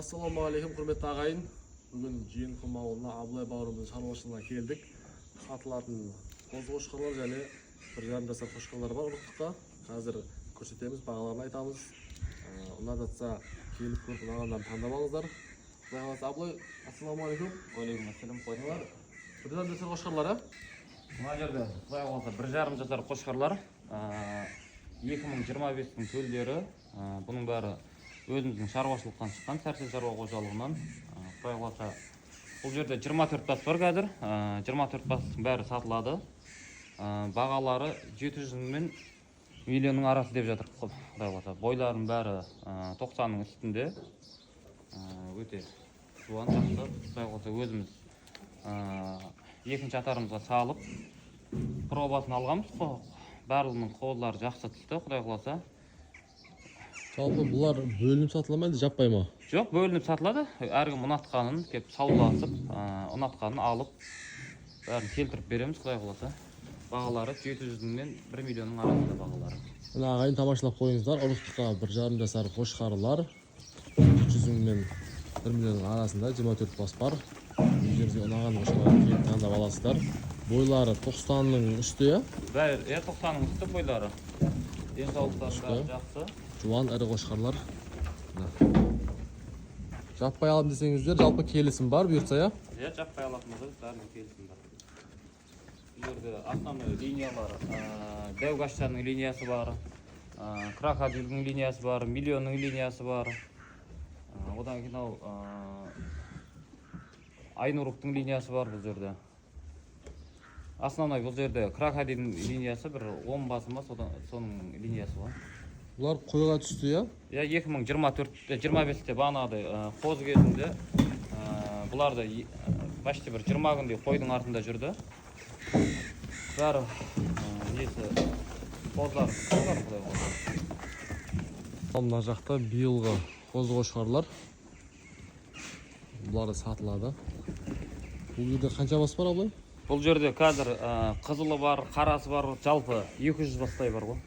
Ассалаумағалейкум, құрметті ағайын. Бүгін Жиенқұм ауылына Абылай бауырымыздың шаруашылығына келдік. Сатылатын қозы-қошқарлар және бір жарым жасар қошқарлар бар ұлықтықта. Қазір көрсетеміз, бағаларын айтамыз. Ұнап жатса келіп көріп ұнағандарын таңдап алыңыздар. Құдай қаласа. Абылай, ассалаумағалейкум. Уағалейкум ассалам, қойдыңдар. Бір жарым жасар қошқарлар, Мына жерде құдай қаласа бір жарым жасар қошқарлар. 2025-тің төлдері. Бұның бәрі өзіміздің шаруашылықтан шыққан, Сәрсен шаруа қожалығынан. Құдай қаласа, бұл жерде 24 бас бар қазір. 24 бастың бәрі сатылады. Бағалары 700 мен миллионның арасы деп жатыр. Құдай қаласа, бойлардың бәрі 90-ның үстінде. Өте жуан жақсы. Құдай қаласа, өзіміз екінші атарымызға салып пробасын алғамыз. Барлығының қозылары жақсы түсті, Құдай қаласа. Жалпы бұлар бөлініп сатыламайды, жаппай ма? Жоқ, бөлініп сатылады. Әркім ұнатқанын кеп саудаласып, ұнатқанын алып, бәрін келтіріп береміз, Құдай қаласа. Бағалары 700 мен 1 миллионның арасында бағалары. Мына ағайын тамашалап қойыңыздар. Ұрықтыққа бір жарым жасар қошқарлар 700 мен 1 миллионның арасында 24 бас бар. Өздеріңізге ұнаған қошқарларды келіп таңдап аласыздар. Бойлары 90-ның үсті, иә? Бәрі 90-ның үсті бойлары. Денсаулықтары бәрі жақсы. Жуан ірі қошқарлар. Жаппай алам десеңіздер, жалпы келісім бар, бұйыртса, иә? Иә, жаппай алатынымыз бәрінің келісім бар. Бұл жерде основной линиялар, Дәугашчаның линиясы бар, Крокодилдің линиясы бар, Миллионның линиясы бар. Одан кейін Айнұруктың линиясы бар бұл жерде. Основной бұл жерде Крокодилдің линиясы бір 10 басыма соның линиясы бар. Бұлар қойға түсті, иә? Иә, 2024-25-те бағанағыдай қозы кезінде бұларды почти бір 20 күндей қойдың артында жүрді. Бәрі несі қозылар құдай қаласа. Мына жақта биылғы қозы-қошқарлар. Бұлары сатылады. Бұл жерде қанша бас бар, Абылай? Бұл жерде қазір қызылы бар, қарасы бар, жалпы 200 бастай бар ғой.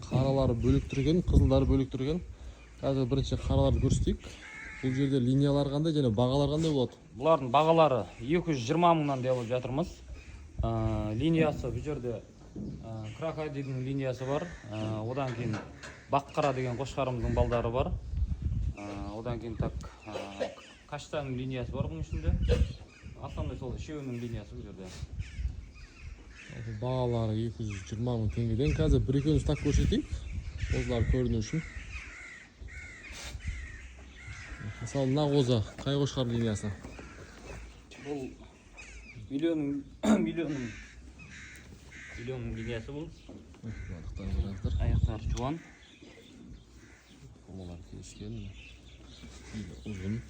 Қаралары бөлік түрген, қызылдары бөлік түрген. Қазір бірінші қараларды көрсетейік. Бұл жерде линиялар қандай және бағалар қандай болады? Бұлардың бағалары 220 мыңнан деп жатырмыз. Линиясы бұл жерде Крокодилдің линиясы бар. Одан кейін Баққара деген қошқарымыздың балдары бар. Одан кейін Каштанның линиясы бар бұның ішінде. Основной сол үшеуінің линиясы бұл жерде. Бағалары 220 мың теңгеден. Қазір бір-екеуін ұстап көрсетейік. Қозылар көріну үшін. Мысалы, мына қозы қай қошқар линиясы? Бұл миллионның линиясы бұл. Аяқтары жуан. Қолалар келіскен. Ұзын.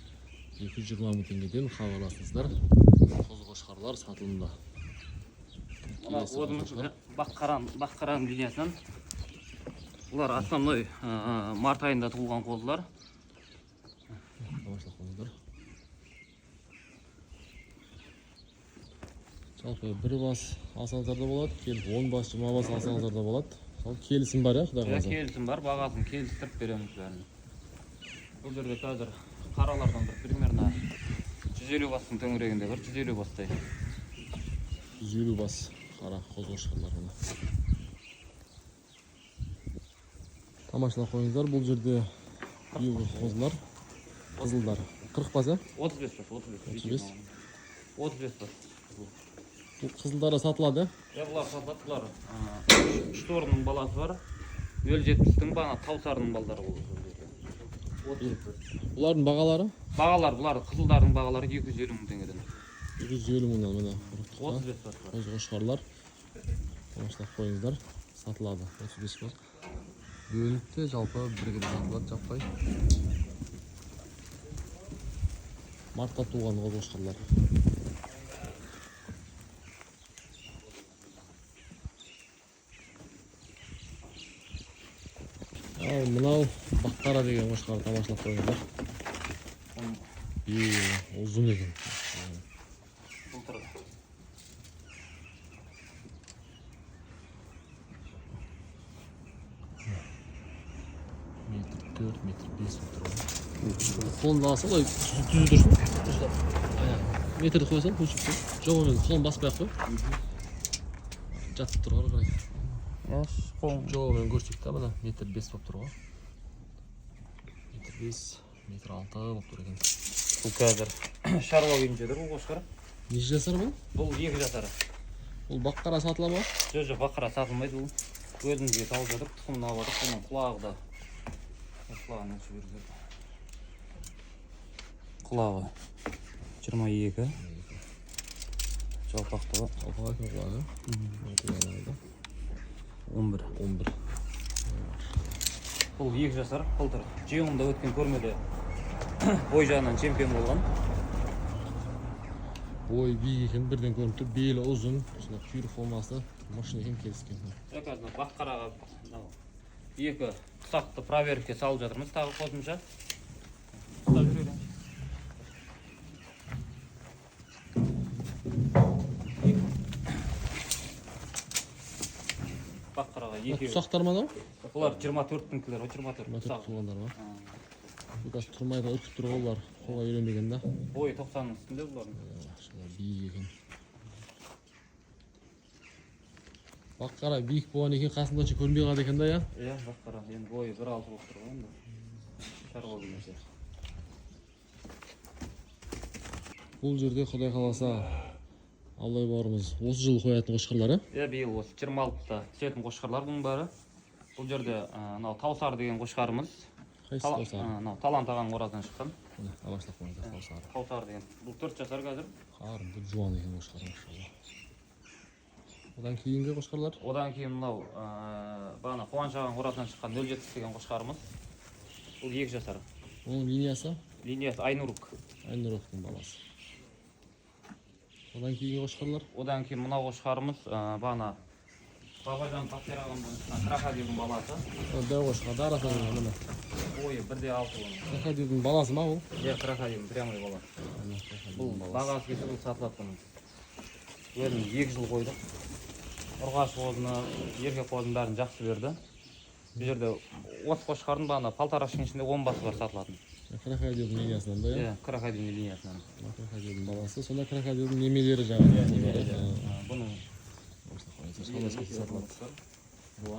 220 мың теңгеден хабарласыңыздар. Қозы-қошқарлар сатылымда. Баққараның линиясынан. Бұлар основной март айында туылған қозылар. Жалпы бір бас алсаңыздар да болады, келіп 10 бас, 20 бас алсаңыздар да болады. Келісім бар, иә, құдай қаласа? Келісім бар, бағасын келістіріп береміз бәрін. Бұл жерде қазір қаралардан бір примерно 150 бастың төңірегінде бар, 150 бастай. 150 бас қара қозы-қошқарларына. Тамашалап қойыңыздар, бұл жерде биылғы қозылар, қызылдар. 40 бас, ә? 35 бас. Бұл қызылдары сатылады, ә? Бұлар сатылады, бұлар 3 орынның баласы бар. 0,70-тің бағана таусарының балдары болды. Бұлардың бағалары? Бұлар қызылдардың бағалары 250 мың теңгеден. 250 мыңнан міне. 35 бас бар. Қозы-қошқарлар. Тамашалап қойыңыздар, сатылады. 35 бас. Бөлініпте жалпы бірге сатылады, жаппай. Мартта туған қозы-қошқарлар. Мынау Баққара деген қошқарды тамашалап қойыңыздар. Ұзын екен. Метр 4, метр 5 метр. Қолыңды алса, олай түзу тұрсын. Осылап. Метрді қоя сал, көшіп. Жоқ емес, қолын баспай ақ қой. Жатып тұр ғой, қарай. Жоқ, мен көрсек та, мына метр 5 болып тұр ғой. Метр 5, метр 6 болып тұр екен. Бұл қазір шаруа күйінде бұл қошқар. Неше жасар бұл? Бұл 2 жасар. Бұл баққара сатыла ма? Жоқ, баққара сатылмайды бұл. Өзімізге салып жатыр, тұқымын алып жатыр, бұның құлағы да. Құлағын өлшеп берді. Құлағы 22. Жалпақтығы. Жалпаға кім құлағы? 11. Бұл 2 жасар, былтыр жеңімде өткен көрмеде бой жағынан чемпион болған. Ой, биік екен, бірден көрініп тұр, белі ұзын, құйрық формасы, машина екен келіскен. Қазір баққараға 2 тұсақты проверкке салып жатырмыз, тағы қосымша. Баққараға 2. Тұсақтар ма да? Бұлар 24-тіңкілер, 24 тұсақ. Тұлғандар ма? Бұл тұрмайды, үркіп тұр олар, қолға үйренбеген да. Бойы 90-ның үстінде бұлардың. Биік екен. Баққара биік болған екен, қасында онша көрінбей қалады екен да, Иә, баққара, енді бойы 1.6 болып тұр ғой енді. Шаруа күйінде. Бұл жерде Құдай қаласа Аллай бауырымыз осы жылы қоятын қошқарлар, Биыл осы 26-та түсетін қошқарлар бұның бәрі. Бұл жерде Таусар деген қошқарымыз. Қайсы Таусар? Талант ағаның қорасынан шыққан. Абашлық қойды Таусар. Таусар деген. Бұл 4 жасар қазір. Қарымды жуан екен қошқар, машалла. Одан кейінгі қошқарлар? Одан кейін мынау бағана Қуаныш ағаның қорасынан шыққан 07 деген қошқарымыз. Бұл 2 жасар. Оның линиясы? Линиясы Айнұрук. Айнұруктың баласы. Одан кейінгі қошқарлар? Одан кейін мынау қошқарымыз бағана Бабажан Бақтияр ағамыздың крокодилдің баласы. Дәу қошқар, дарасан мына. Бойы 1.6 оның. Крокодилдің баласы ма ол? Крокодилдің прямой баласы. Бұл бағасы кетіп сатылады бұның. Өзіміз 2 жыл қойдық. Ұрғаш қозыны, еркек қозының бәрін жақсы берді. Бұл жерде осы қошқардың бағана Палтарашкин ішінде 10 басы бар сатылатын. Крокодилдің линиясынан да, Крокодилдің линиясынан. Крокодилдің баласы, сонда крокодилдің немелері жаңағы. Бұның сатылады. Бұл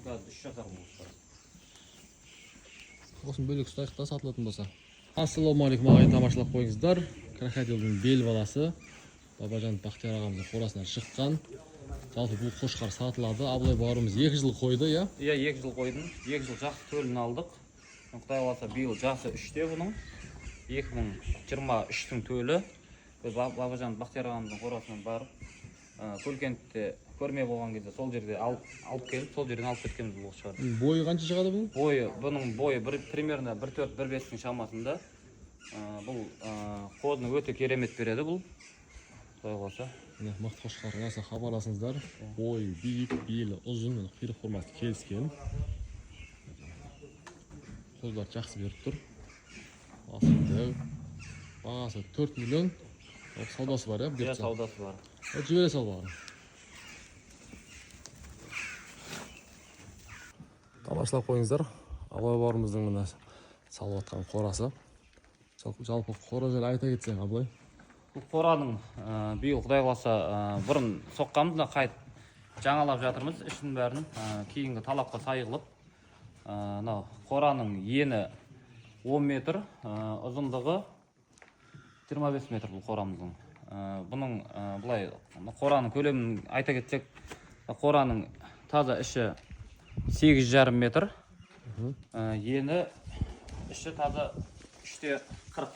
қазір 3 жасар қошқар. Осын бөлек ұстайық та сатылатын болса. Ассалаумағалейкум ағайын, тамашалап қойыңыздар. Крокодилдің бел баласы Бабажан Бақтияр ағамыздың қорасынан шыққан. Жалпы бұл қошқар сатылады. Абылай бауырымыз 2 жыл қойды, иә? Иә, 2 жыл қойдым. 2 жыл жақсы төлін алдық. Құдай қаласа биыл жасы 3-те бұның. 2023-тің төлі. Бабажан Бақтияр ағамыздың қорасынан барып, Көлкентте көрме болған кезде сол жерде алып келіп, сол жерден алып кеткенбіз бұл қошқар. Бойы қанша шығады бұл? Бұның бойы примерно 1.4-1.5-тің шамасында. Бұл қозыны өте керемет береді бұл. Құдай қаласа. Мықты қошқар, болса хабарласыңыздар. Бойы биік, белі ұзын, құйрық формасы келіскен. Қоздар жақсы беріп тұр. Бағасы 4 миллион. Саудасы бар, иә? Саудасы бар. Жібере сал бағын. Тамашалап қойыңыздар. Абылай бауырымыздың мына салып атқан қорасы. Жалпы қора жайлы айта кетсең, Абылай. Бұл қораның биыл Құдай қаласа бұрын соққанбыз, қайт жаңалап жатырмыз ішін бәрін. Кейінгі талапқа сай қылып. Қораның ені 10 метр, ұзындығы 25 метр бұл қорамыздың. Бұның бұлай қораның көлемін айта кетсек, қораның таза іші 8,5 метр. Ені іші таза 3.40.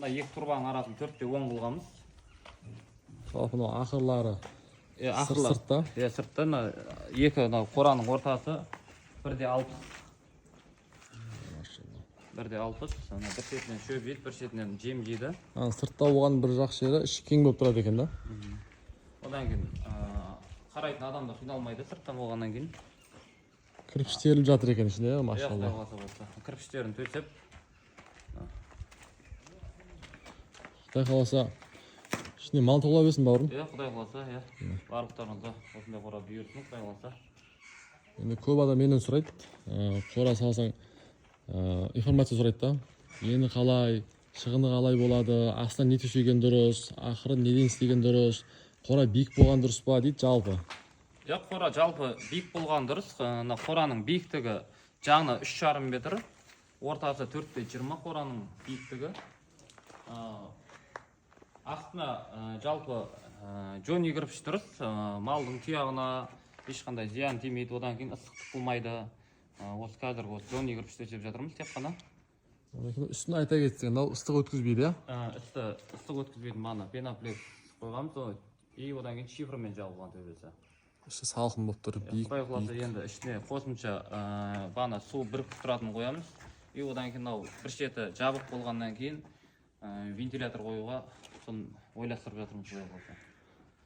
Мына 2 турбаның арасын 4.10 қылғанбыз. Жалпы ақырлары сыртта. Сыртта 2 қораның ортасы 1.60. 1.60. Бір шетінен шөп жейді, бір шетінен жем жейді. Сыртта оған бір жақсы жері іші кең болып тұрады екен да? Одан кейін қарайтын адамда қиналмайды сырттан болғаннан кейін. Кірпіш теріліп жатыр екен ішінде, машалла. Кірпіштерін төсеп. Құдай қаласа, ішіне мал тола берсін бауырым. Құдай қаласа, барлықтарыңызға осындай қора бұйырсын, Құдай қаласа. Енді көп адам менен сұрайды, қора салсаң информация сұрайды да. Ені қалай, шығыны қалай болады, астынан не төсеген дұрыс, ақырын неден істеген дұрыс, қора биік болған дұрыс па дейді жалпы. Қора жалпы биік болған дұрыс. Қораның биіктігі жаны 3,5 метр, ортасы 4,20 қораның биіктігі. Астына жалпы жони кірпіш дұрыс, малдың тұяғына ешқандай зиян тимейді, одан кейін ыстық қылмайды. Осы қазір жони кірпіш төсеп жатырмыз тек қана. Үстін айта кетсең, мынау ыстық өткізбейді, ыстық өткізбейді, мана пеноплекс қойғанбыз, и одан кейін шифрмен жабылған төбесі. Іші салқын болып тұр, биік. Құдай қаласа енді ішіне қосымша бана су бірікіп тұратын қоямыз. И одан кейін мынау бір шеті жабық болғаннан кейін вентилятор қоюға соны ойластырып жатырмыз, құдай қаласа.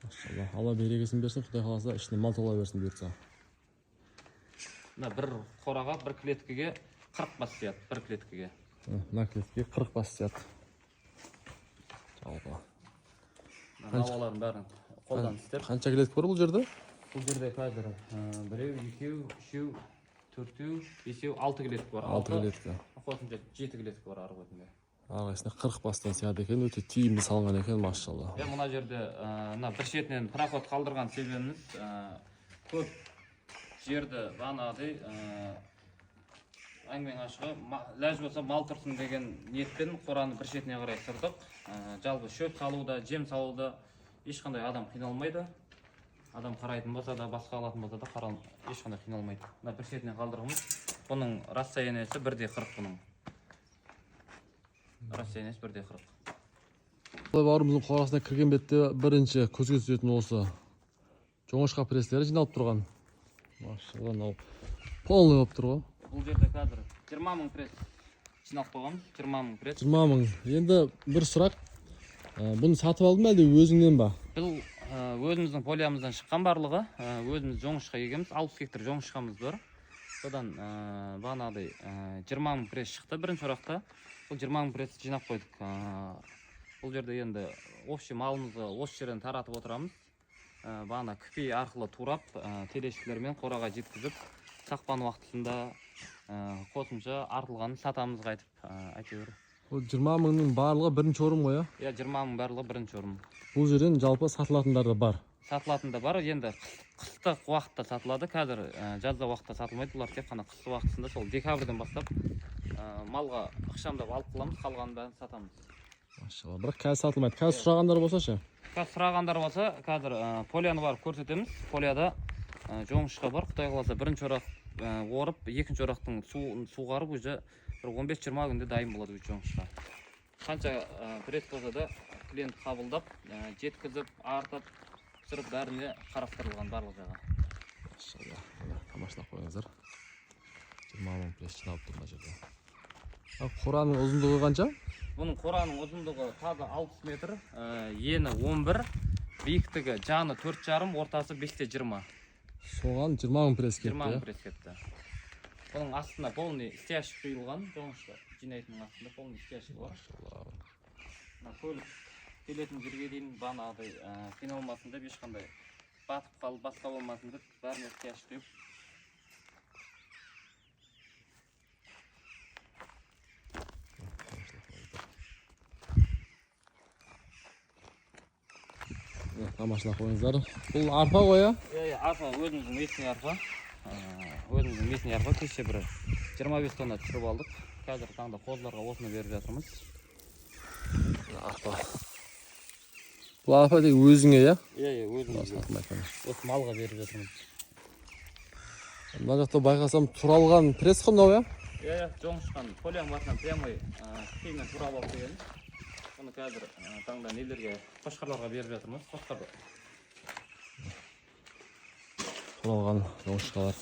Машалла, Алла берекесін берсін, құдай қаласа ішіне мал тола берсін бұйыртса. Бір қораға, бір клеткіге 40 бас сияды, бір клеткіге. Мына клеткіге 40 бас сияды. Жалпы. Науаларын бәрін қолдан істеп. Қанша клеткі бар бұл жерде? Бұл жерде қазір біреу, екеу, үшеу, төртеу, бесеу, 6 клеткі бар. 6 клеткі. Қосымша 7 клеткі бар арғы бетінде. Арғасына 40 бастан сияды екен, өте тиімді салынған екен, машалла. Мына жерде бір шетінен проход қалдырған себебіміз көп жерді бағанағыдай әңгіменің ашығы ләж болса мал тұрсын деген ниетпен қораны бір шетіне қарай сырдық. Жалпы шөп салуда, жем салуда ешқандай адам қиналмайды. Адам қарайтын болса да, басқа алатын болса да ешқандай қиналмайды. Бір шетіне қалдырғымыз. Бұның расстояниесі 1,40 бұның. Расстояниесі 1,40. Бұл бауырымыздың қорасына кірген бетте бірінші көзге түсетін осы жоңышқа пресстері жиналып тұрған. Машалла, мынау полный болып тұр ғой. Бұл жерде қазір 20 мың пресс жинап қойғанбыз. 20 мың пресс. 20 мың. Енді бір сұрақ. Бұны сатып алдың ба әлде өзіңнен ба? Бұл өзіміздің полиямыздан шыққан барлығы. Өзіміз жоңышқа егеміз. 60 гектар жоңышқамыз бар. Содан бағанағыдай 20 мың пресс шықты бірінші орақта. Бұл 20 мың пресс жинап қойдық. Бұл жерде енді общий малымызды осы жерден таратып отырамыз. Бағана күпей арқылы турап, телешкілермен қораға жеткізіп, сақпан уақытысында қосымша артылғанын сатамыз қайтып, әйтеуір. Бұл 20 мыңның барлығы бірінші орын ғой, иә? 20 мың барлығы бірінші орын. Бұл жерден жалпы сатылатындар да бар. Сатылатын да бар, енді қыстық уақытта сатылады. Қазір жазда уақытта сатылмайды. Бұлар тек қана қысты уақытысында сол декабрьден бастап малға ықшамдап алып қыламыз, қалғанын бәрін сатамыз. Машалла, бірақ қазір сатылмайды. Қазір сұрағандар болса ше? Қазір сұрағандар болса, қазір полияны барып көрсетеміз. Полияда жоңышқа бар. Құдай қаласа бірінші орақ орып, екінші орақтың суғарып уже 15-20 күнде дайын болады жоңышқа. Қанша пресс болса да клиент қабылдап, жеткізіп, артып, пісіріп бәріне қарастырылған барлық жағы. Машалла, тамашалап қойыңыздар. 20 мың пресс жиналып тұр мына жерде. Қораның ұзындығы қанша? Бұның қораның ұзындығы таза 60 метр, ені 11, биіктігі жаны 4,5, ортасы 5,20. Соған 20 мың пресс кетті. 20 мың пресс кетті. Бұның астына полный стяжка құйылған, жоңышқа жинайтынның астында полный стяжка бар. Көлік келетін жерге дейін бағанағыдай қиналмасын деп, ешқандай батып қалып басқа болмасын деп, бәріне стяжка құйып. Тамашалап қойыңыздар. Бұл арпа ғой, а? Иә, арпа өзіміздің местный арпа. Өзіміздің местный арпа кеше бір 25 тонна түсіріп алдық. Қазір таңда қозыларға осыны беріп жатырмыз. Арпа. Бұл арпа тек өзіңе, иә? Иә, өзімізге. Осы малға беріп жатырмыз. Мына жақта байқасам туралған пресс қой мынау, иә? Иә, жоңышқан полияның басынан прямой кеймен турап алып келеміз. Оны қазір таңда нелерге, қошқарларға беріп жатырмыз. Қошқарлар. Туралған жоңышқалар.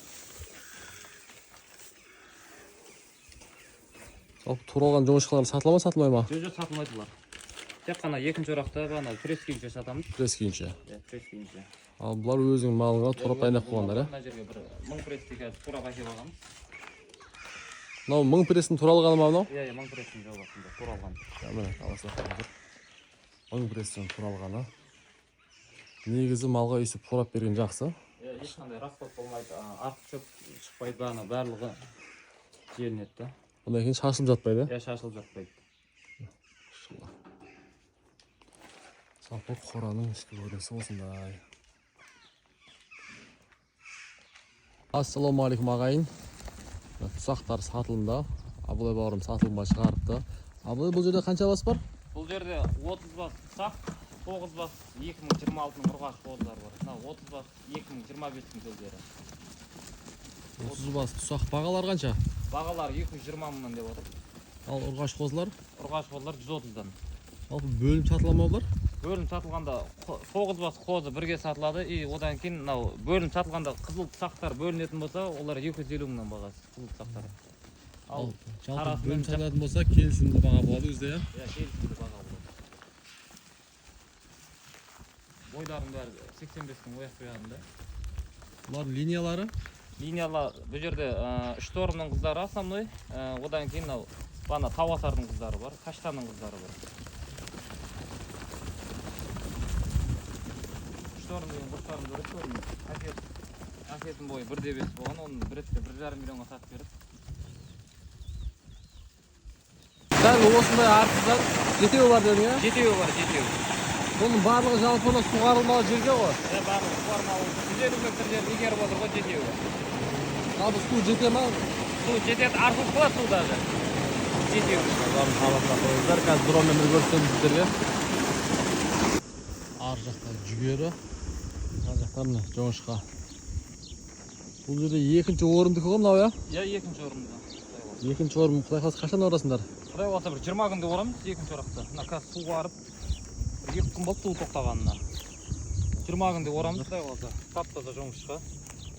Жалпы туралған жоңышқалар сатыла ма, сатылмай ма? Жоқ, сатылмайды бұлар. Тек қана екінші орақта бағана пресс күйінше сатамыз. Пресс күйінше. Иә, пресс күйінше. Ал бұлар өзің малыңа турап дайындап қойғандар, Мына жерге бір 1000 прессті қазір турап әкеп алғанбыз. Мынау 1000 пресстің туралғаны ма мынау? Иә, 1000 пресстің жобасында туралған. Міне, тамашалап қойыңыздар. 1000 пресстің туралғаны. Негізі малға өйстіп турап берген жақсы. Ешқандай расход болмайды, артық шөп шықпайды, бағана барлығы желінеді. Одан кейін шашылып жатпайды. Я шашылып жатпайды. Жалпы қораның ішкі көрінісі осындай. Ассалаумағалейкум ағайын. Тұсақтар сатылымда. Абылай бауырым сатылымға шығарыпты. Абылай, бұл жерде қанша бас бар? Бұл жерде 30 бас тұсақ, 9 бас 2026-ның ұрғаш қозылары бар. 30 бас 2025-дің төлдері. 30 бас тұсақ бағалар қанша? Бағалар 220 мыңнан деп отыр. Ал ұрғаш қозылар? Ұрғаш қозылар 130-дан. Жалпы бөлім сатыла ма олар? Бөлім сатылғанда 9 бас қозы бірге сатылады. Одан кейін бөлім сатылғанда қызыл тұсақтар бөлінетін болса, олар 250 мыңнан бағасы қызыл тұсақтар. Ал жалпы бөлім сатылатын болса, келісімді баға болады өзде, иә? Келісімді баға болады. Бойлардың бәрі 85-тің ояқ бұяғында. Бұлар линиялары? Линиялар бұл жерде 3 торымның қыздары основной. Одан кейін бана Тауасардың қыздары бар, Қаштанның қыздары бар. 3 торым деген бұрттарын көріп көрмейді. Әкетінің бойы 1,5 болған, оның біретте 1,5 миллионға сатып беріп. Дәл осындай артыздан жетеу бар дедің, иә? Жетеу бар, жетеу. Бұның барлығы жалпы суғарылмалы жерге ғой? Барлығы суғарылмалы 150 гектар жер игеріп отыр ғой жетеуі. Жалпы су жете ма? Су жетеді, артылып қалады су даже. Жетеуі. Қазір дронмен бір көрсетеміз сіздерге. Ар жақта жүгері, ар жақта міне жоңышқа. Бұл жерде екінші орындікі ғой мынау, иә? Иә, екінші орында. Екінші орын құдай қаласа қашан орасыңдар? Құдай қаласа бір 20 күнде орамыз екінші орақта. Мына қазір су барып 2 күн болды су тоқтағанына. 20 күнде орамыз құдай қаласа. Тап-таза жоңышқа.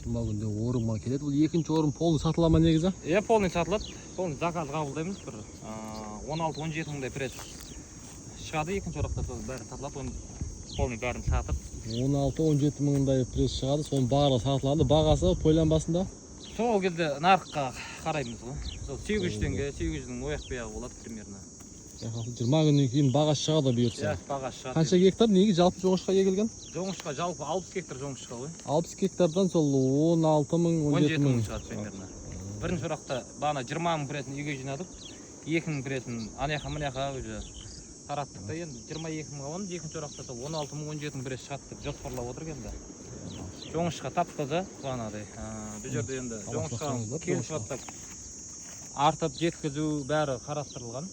20 күнде орынға келеді. Бұл екінші орын полный сатыла ма негізі? Иә, полный сатылады. Полный заказ қабылдаймыз бір 16-17 мыңдай пресс шығады екінші орақта, бәрі сатылады. Полный бәрін сатып 16-17 мыңдай пресс шығады, соның барлығы сатылады. Бағасы пойланбасында? Сол кезде нарыққа қараймыз ғой. Сол 800 теңге, 800-дің ояқ бұяғы болады примерно. 20 күннен кейін бағасы шығады бұйыртса. Иә, бағасы шығады. Қанша гектар неге жалпы жоңышқа егілген? Жоңышқа жалпы 60 гектар жоңышқа ғой. 60 гектардан сол 16 мың, 17 мың шығады примерно. Бірінші орақта бағана 20 мың пресін үйге жинадық. 2 мың пресін анаяқа-мынаяқа уже тараттық та енді 22 мың аламыз. Екінші орақта 16 мың, 17 мың пресс шығады деп жоспарлап отыр енді. Жоңышқа тап-таза бағанадай. Бұл жерде енді жоңышқа келісіп жатсақ артып жеткізу бәрі қарастырылған.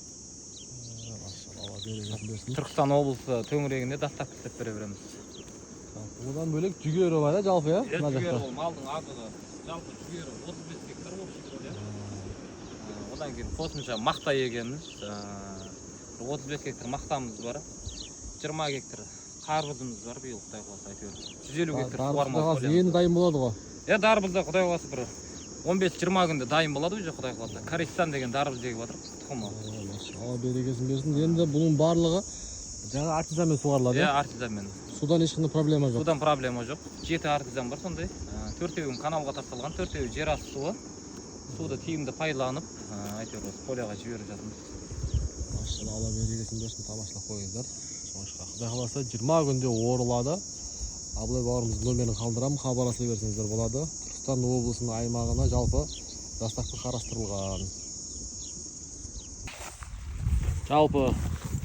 Түркістан облысы төңірегінде доставка істеп бере береміз. Одан бөлек жүгері бар, жалпы, иә? Жүгері ол малдың азығы. Жалпы жүгері 35 гектар болып. Одан кейін қосымша мақта егеміз. 35 гектар мақтамыз бар. 20 гектар қарбызымыз бар биыл құдай қаласа әйтеуір. 150 гектар суармалы қолаймыз. Енді дайын болады ғой. Иә, дарбызда құдай қаласа бір 15-20 күнде дайын болады уже құдай қаласа. Користан деген дарбыз егіп жатыр, тұқымы. Алла берекесін берсін. Енді бұның барлығы жаңа артизанмен суғарылады. Иә, артизанмен. Судан ешқандай проблема жоқ. Судан проблема жоқ. 7 артизан бар сондай. 4-еуін каналға тасталған, 4-еуі жер асты суы. Суды тиімді пайдаланып, әйтеуір поляға жіберіп жатырмыз. Машалла, Алла берекесін берсін, тамашалап қойыңыздар. Құдай қаласа 20 күнде орылады. Абылай бауырымыздың нөмірін қалдырамын, хабарласа берсеңіздер болады. Түркістан облысының аймағына жалпы доставка қарастырылған. Жалпы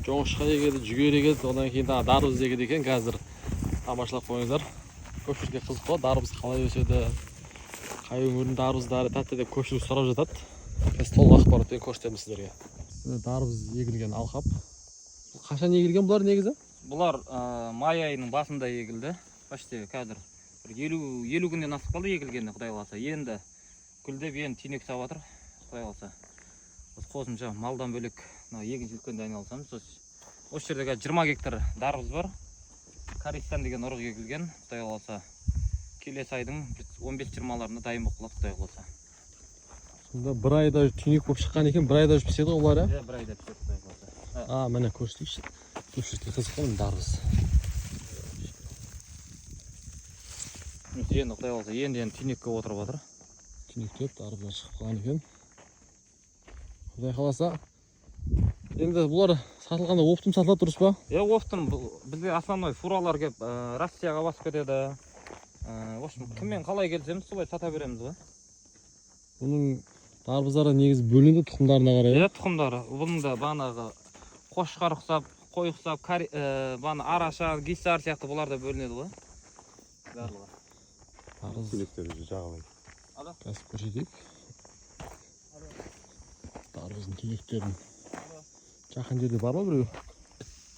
жоңышқа егеді, жүгері егеді, одан кейін дарбыз егеді екен. Қазір тамашалап қойыңыздар. Көпшілікке қызық қой, дарбыз қалай өседі, қай өңірдің дарбыздары тәтті деп көпшілік сұрап жатады. Біз толық ақпаратпен көрсетеміз сіздерге. Дарбыз егілген алқап. Қашан егілген бұлар негізі? Бұлар май айының басында егілді. Почти қазір 50 күннен асып қалды егілгенде құдай қаласа. Енді гүлдеп енді түйнек сап жатыр құдай қаласа. Біз қосымша малдан бөлек егіншілікпен айналысамыз. Осы жерде 20 гектар дарбыз бар. Користан деген ұрық егілген құдай қаласа. Келесі айдың 15-20-ларында дайын болып қалады құдай қаласа. Сонда бір айда түйнек болып шыққан екен, бір айда піседі ғой олар, иә? Бір айда піседі құдай қаласа. Міне көрсетейікші. Көпшілікке қызық қой дарбыз. Енді құдай қаласа енді түйнекке отырып жатыр. Түйнектеп дарбыздар шығып қалған екен. Құдай қаласа. Енді бұлар сатылғанда оптым сатылады, дұрыс па? Иә, оптым бізге основной фуралар келіп Россияға басып кетеді. В общем, кіммен қалай келсеміз солай сата береміз ғой. Бұның Дарбыздары негізі бөлінді тұқымдарына қарай. Иә, тұқымдары. Бұның да бағанағы қошқар ұқсап, қой ұқсап, бағана араша, гисар сияқты бұлар да бөлінеді ғой. Барлығы. Дарбыз Көйлектерді жағалай. кәсіп көрсетейік. Дарбыздың түйектерін. Жақын жерде бар ма біреу?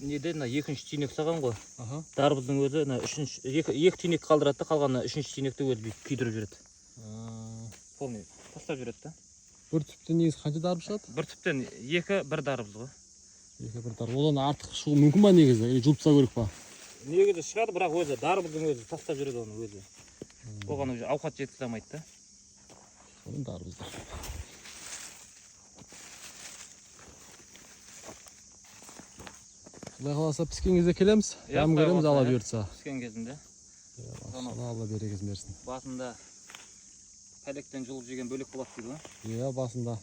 Неде, екінші түйнек саған ғой. Дарбыздың өзі екі түйнек қалдырады да, қалғаны үшінші түйнекті өзі күйдіріп жүреді. Полный тастап жүреді да. Бір түптен негізі қанша дарбыз шығады? Бір түптен екі, бір дарбыз ғой. Екі бір дарбыз. Одан артық шығу мүмкін ба негізі? Или жұлып тастау керек па? Негізі шығады, бірақ өзі дарбыздың өзі тастап жүреді оны өзі. Оған өзі ауқат жеткізе алмайды да. Соның дарбыздар. Құдай қаласа піскен кезде келеміз. Дәм көреміз, ала бұйыртса. Піскен кезінде. Алла берекесін берсін. Басында пәлектен жұлып жеген бөлек болады дейді ғой. Иә, басында.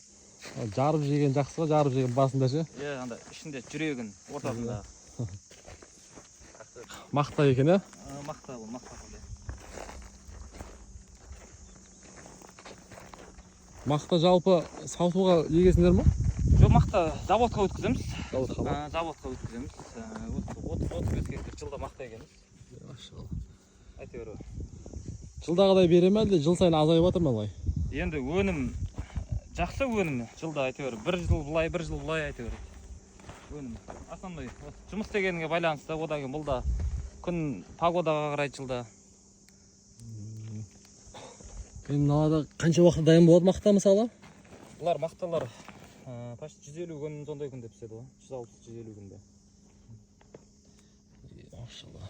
Жарып жеген жақсы ғой, жарып жеген басында ше. Иә, анда ішінде жүрегін ортасында. Мақта екен, ә? Мақта бұл, мақта бұл. Мақта жалпы сатуға егесіңдер ма? Жоқ, мақта заводқа өткіземіз. Заводқа ма? Заводқа өткіземіз. 35 гектар жылда мақта егеміз. Әйтеуір. Жылдағыдай бере ме әлде жыл сайын азайып жатыр ма былай? Енді өнім жақсы өнім. Жылда әйтеуір бір жыл былай әйтеуір. Өнім. Основной жұмыс дегенге байланысты, одан кейін бұл да күн погодаға қарайды жылда. Енді мыналарда қанша уақытта дайын болады мақта мысалы? Бұлар мақталар почти 150 күн сондай күнде піседі ғой. 160-150 күнде. Машалла.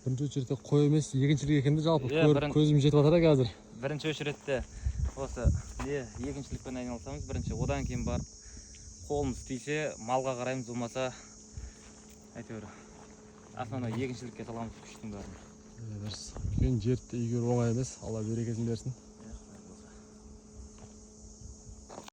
Бірінші очередте қой емес, екіншілік екенде жалпы көзім жетіп жатыр қазір. Бірінші очередте осы екіншілікпен айналысамыз. Бірінші одан кейін барып қолымыз тисе, малға қараймыз, болмаса әйтеуір основной екіншілікке саламыз күштің бәрін. Үлкен жерді игеру оңай емес. Алла берекесін берсін.